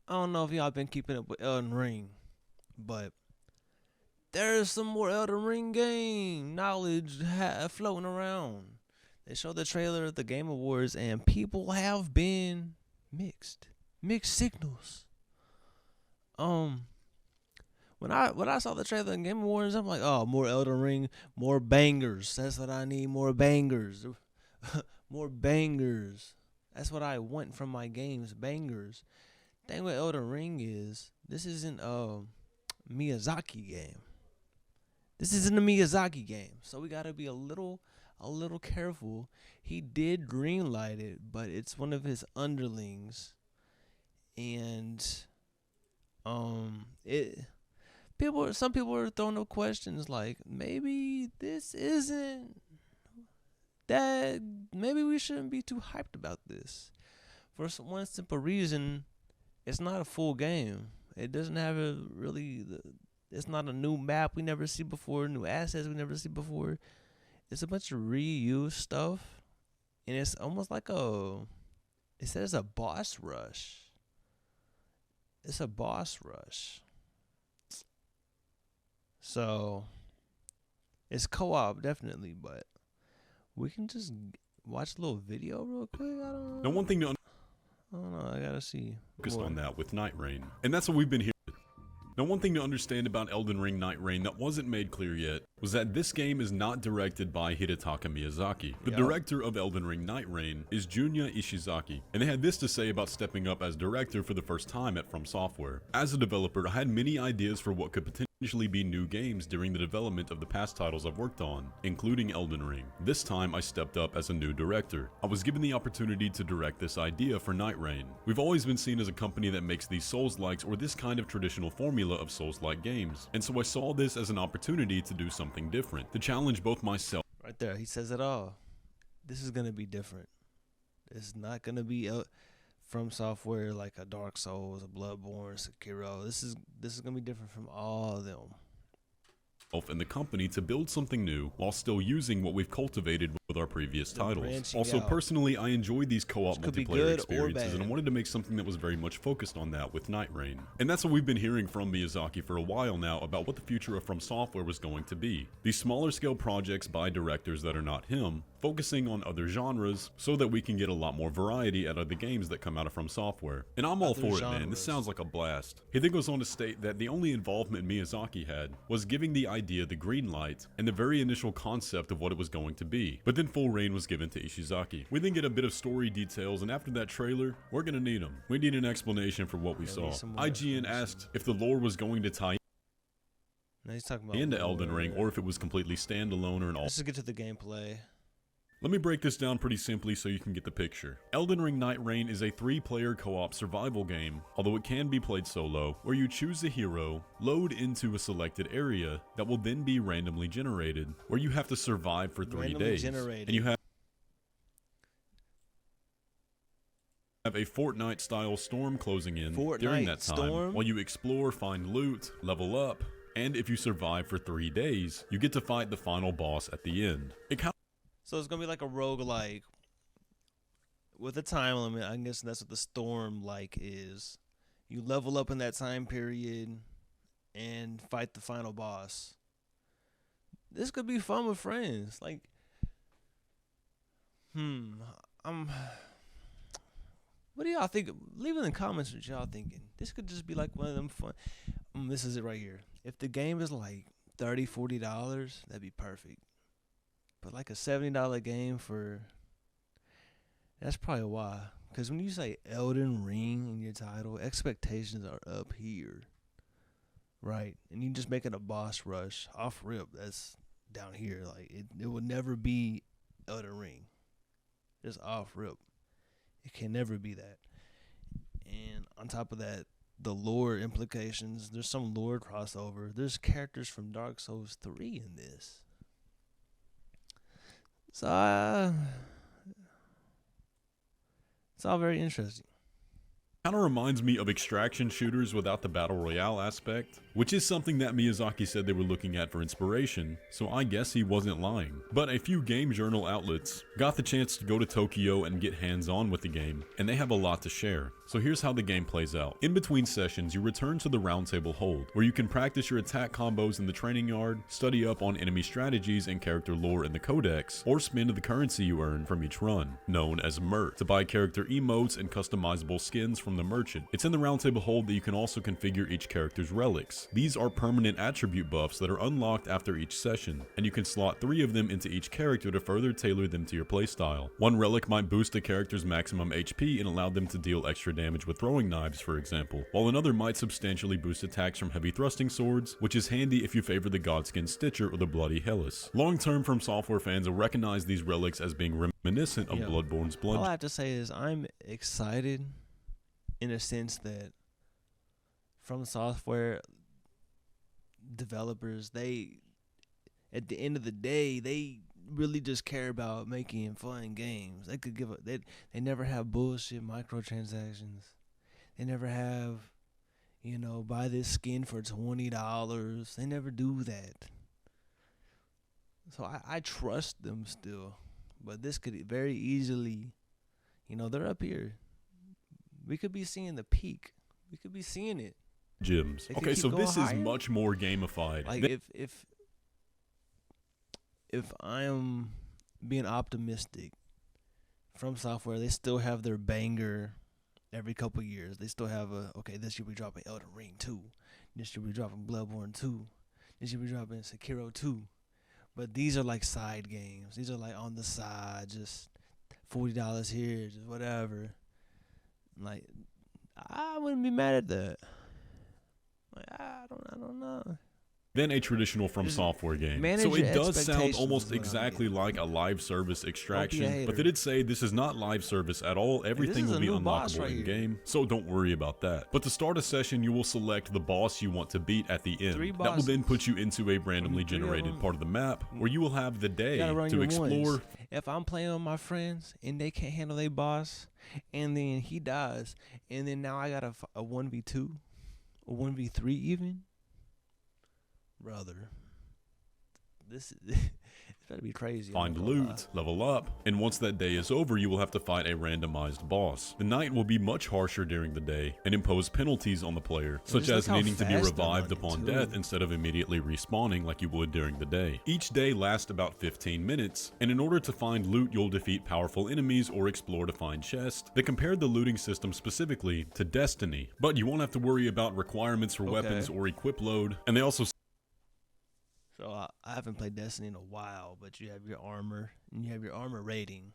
I don't know if y'all been keeping up with Elden Ring, but there's some more Elden Ring game knowledge floating around. They showed the trailer at the Game Awards, and people have been mixed, mixed signals. Um, when I saw the trailer in Game Awards, I'm like, oh, more Elden Ring, more bangers. That's what I need, more bangers, more bangers. That's what I want from my games, bangers. Thing with Elden Ring is this isn't a Miyazaki game. This isn't a Miyazaki game, so we gotta be a little careful. He did greenlight it, but it's one of his underlings, and it some people are throwing up questions like maybe this isn't that. Maybe we shouldn't be too hyped about this for one simple reason. It's not a full game. It doesn't have a really. It's not a new map we never see before, new assets we never see before. It's a bunch of reused stuff, and it's almost like a. It says a boss rush. It's a boss rush. So it's co-op definitely, but we can just watch a little video real quick. I don't Now, know. one thing to I don't know. I gotta see. focus more. on that with Night Rain, and that's what we've been hearing. Now, one thing to understand about Elden Ring Night Rain that wasn't made clear yet was that this game is not directed by Hidetaka Miyazaki. The Yup. director of Elden Ring Night Rain is Junya Ishizaki, and they had this to say about stepping up as director for the first time at From Software. As a developer, I had many ideas for what could potentially be new games during the development of the past titles I've worked on, including Elden Ring. This time, I stepped up as a new director. I was given the opportunity to direct this idea for Night Rain. We've always been seen as a company that makes these Souls-likes or this kind of traditional formula of Souls-like games, and so I saw this as an opportunity to do something different, to challenge both myself Right there, he says it all. This is gonna be different. It's not gonna be from software like a Dark Souls, a Bloodborne, Sekiro. This is gonna be different from all of them. and the company to build something new while still using what we've cultivated with our previous They're titles. branching Also, out. personally, I enjoyed these co-op Which could be multiplayer good or experiences, and I bad. wanted to make something that was very much focused on that with Night Rain. And that's what we've been hearing from Miyazaki for a while now about what the future of From Software was going to be. These smaller scale projects by directors that are not him, focusing on other genres so that we can get a lot more variety out of the games that come out of From Software. And I'm all Other for it, man. This genres. sounds like a blast. He then goes on to state that the only involvement Miyazaki had was giving the idea the green light and the very initial concept of what it was going to be. But then full reign was given to Ishizaki. We then get a bit of story details, and after that trailer, we're gonna need them. We need an explanation for what we Yeah, we saw. need some more IGN explanation. asked if the lore was going to tie Now he's talking about into Elden lore. Ring or if it was completely standalone or an all. Let's just get to the gameplay. Let me break this down pretty simply so you can get the picture. Elden Ring Night Rain is a 3-player co-op survival game, although it can be played solo, where you choose a hero, load into a selected area that will then be randomly generated, where you have to survive for 3 Randomly days. generated. And you have a Fortnite-style storm closing in during that time, storm? while you explore, find loot, level up, and if you survive for 3 days, you get to fight the final boss at the end. It kind So it's gonna be like a roguelike with a time limit. I guess that's what the storm like is. You level up in that time period and fight the final boss. This could be fun with friends. Like, I'm. What do y'all think? Leave it in the comments what y'all thinking. This could just be like one of them fun. This is it right here. If the game is like $30, $40, that'd be perfect. But like a $70 game for that's probably why. Because when you say Elden Ring in your title, expectations are up here, right? And you just make it a boss rush off rip. That's down here. Like it will never be Elden Ring. Just off rip. It can never be that. And on top of that, the lore implications. There's some lore crossover. There's characters from Dark Souls 3 in this. So it's all very interesting. Kind of reminds me of extraction shooters without the battle royale aspect, which is something that Miyazaki said they were looking at for inspiration, so I guess he wasn't lying. But a few game journal outlets got the chance to go to Tokyo and get hands-on with the game, and they have a lot to share. So here's how the game plays out. In between sessions, you return to the roundtable hold, where you can practice your attack combos in the training yard, study up on enemy strategies and character lore in the codex, or spend the currency you earn from each run, known as Mert, to buy character emotes and customizable skins from the merchant. It's in the roundtable hold that you can also configure each character's relics. These are permanent attribute buffs that are unlocked after each session, and you can slot 3 of them into each character to further tailor them to your playstyle. One relic might boost a character's maximum HP and allow them to deal extra damage with throwing knives, for example, while another might substantially boost attacks from heavy thrusting swords, which is handy if you favor the Godskin Stitcher or the Bloody Hellas. Long-term From Software fans will recognize these relics as being reminiscent of Bloodborne's bludgeon. All I have to say is I'm excited in a sense that From Software developers, they, at the end of the day, they really just care about making fun games. They could give a, they never have bullshit microtransactions. They never have, buy this skin for $20. They never do that. So I trust them still. But this could very easily, they're up here. We could be seeing the peak. We could be seeing it. Gyms. Okay, so this is much more gamified. Like if I am being optimistic, From Software, they still have their banger every couple years. They still have this year we dropping Elden Ring 2. This year we dropping Bloodborne 2. This year we dropping Sekiro 2. But these are like side games. These are like on the side, just $40 here, just whatever. Like, I wouldn't be mad at that. Like, I don't know. Than a traditional From Software game. So it does sound almost exactly like a live service extraction, but they did say this is not live service at all. Everything will be unlockable in game, so don't worry about that. But to start a session, you will select the boss you want to beat at the end. That will then put you into a randomly generated part of the map where you will have the day to explore. If I'm playing with my friends and they can't handle their boss, and then he dies, and then now I got a 1v2, a 1v3 even, brother, this is it's gotta be crazy. Find loot, level up, and once that day is over, you will have to fight a randomized boss. The night will be much harsher during the day and impose penalties on the player, such as needing to be revived upon death instead of immediately respawning like you would during the day. Each day lasts about 15 minutes, and in order to find loot, you'll defeat powerful enemies or explore to find chests. They compared the looting system specifically to Destiny, but you won't have to worry about requirements for weapons or equip load, and they also So I haven't played Destiny in a while, but you have your armor and you have your armor rating.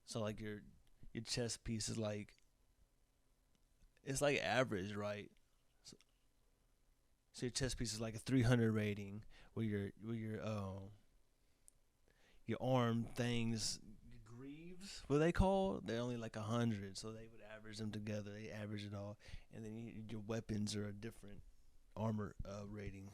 So like your chest piece is like, it's like average, right? So your chest piece is like a 300 rating, where your arm things, your greaves, what they call, they're only like 100. So they would average them together. They average it all, and then your weapons are a different armor rating.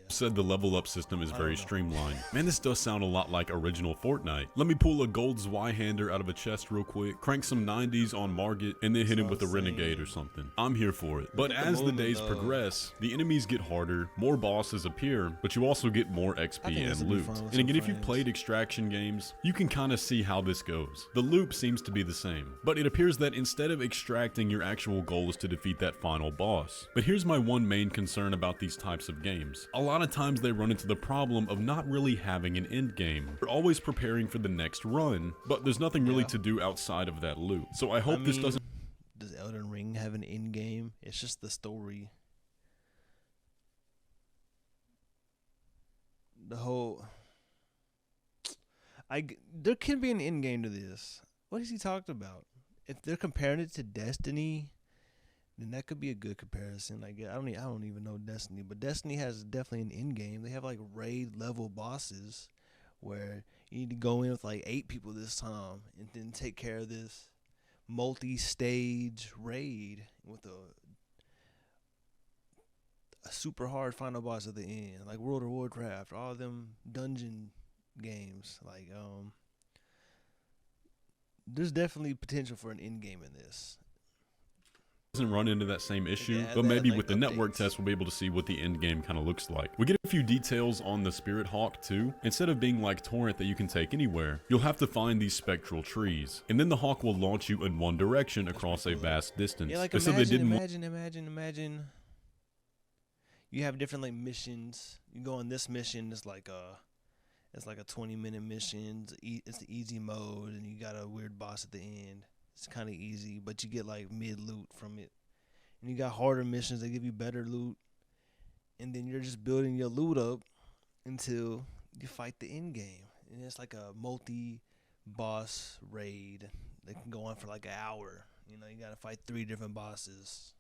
Said the level up system is very streamlined. Man, this does sound a lot like original Fortnite. Let me pull a gold Zweihander out of a chest real quick, crank some 90s on Margit, and then hit him with a Renegade or something. I'm here for it. But as the days progress, the enemies get harder, more bosses appear, but you also get more XP and loot. And again, if you've played extraction games, you can kind of see how this goes. The loop seems to be the same, but it appears that instead of extracting, your actual goal is to defeat that final boss. But here's my one main concern about these types of games. A lot of times they run into the problem of not really having an end game. You're always preparing for the next run, but there's nothing really to do outside of that loop. So I hope this doesn't... Does Elden Ring have an end game? It's just the story. The whole... there can be an end game to this. What has he talked about? If they're comparing it to Destiny, then that could be a good comparison. Like, I don't even know Destiny, but Destiny has definitely an end game. They have like raid level bosses where you need to go in with like 8 people this time and then take care of this multi-stage raid with a super hard final boss at the end, like World of Warcraft, all of them dungeon games. Like, there's definitely potential for an end game in this. doesn't run into that same issue, Yeah, but they maybe had, with like, the network updates. test we'll be able to see what the end game kind of looks like. We get a few details on the Spirit Hawk too. Instead of being like Torrent that you can take anywhere, you'll have to find these spectral trees, and then the Hawk will launch you in one direction across a vast distance. Yeah, like They said they didn't want imagine. You have different like missions. You go on this mission. It's like a 20-minute mission. It's the easy mode, and you got a weird boss at the end. It's kind of easy, but you get like mid loot from it. And you got harder missions that give you better loot, and then you're just building your loot up until you fight the end game. And it's like a multi-boss raid that can go on for like an hour. You know, you gotta fight 3 different bosses.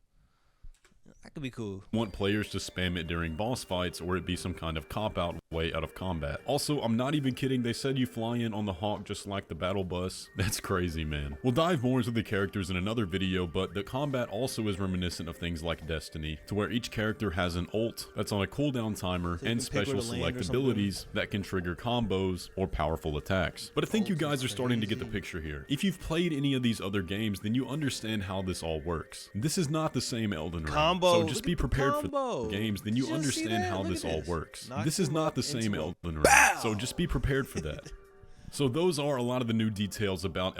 That could be cool. want players to spam it during boss fights or it be some kind of cop-out way out of combat. Also, I'm not even kidding, they said you fly in on the Hawk just like the battle bus. That's crazy, man. We'll dive more into the characters in another video, but the combat also is reminiscent of things like Destiny, to where each character has an ult that's on a cooldown timer So you and can pick where special to land select or something? abilities that can trigger combos or powerful attacks. But I think you Ult guys is are starting to get the crazy. picture here. If you've played any of these other games, then you understand how this all works. This is not the same Elden Ring, Combo. so Look just at be the prepared for combo. games, then Did you you just see understand that? how Look this at all this. works. Knocked This is him not up the same into a Elden Ring, bow. so just be prepared for that. So those are a lot of the new details about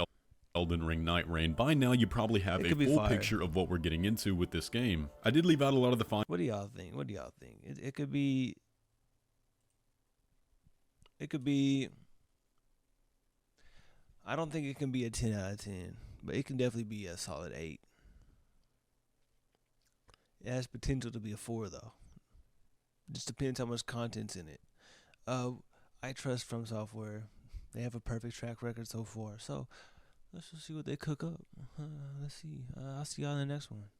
Elden Ring Night Rain. By now you probably have It a could be full fire. picture of what we're getting into with this game. I did leave out a lot of the fine What do y'all think? It could be. It could be. I don't think it can be a 10 out of 10, but it can definitely be a solid 8. It has potential to be a 4 though. Just depends how much content's in it. I trust From Software. They have a perfect track record so far. So let's just see what they cook up. Let's see. I'll see y'all in the next one.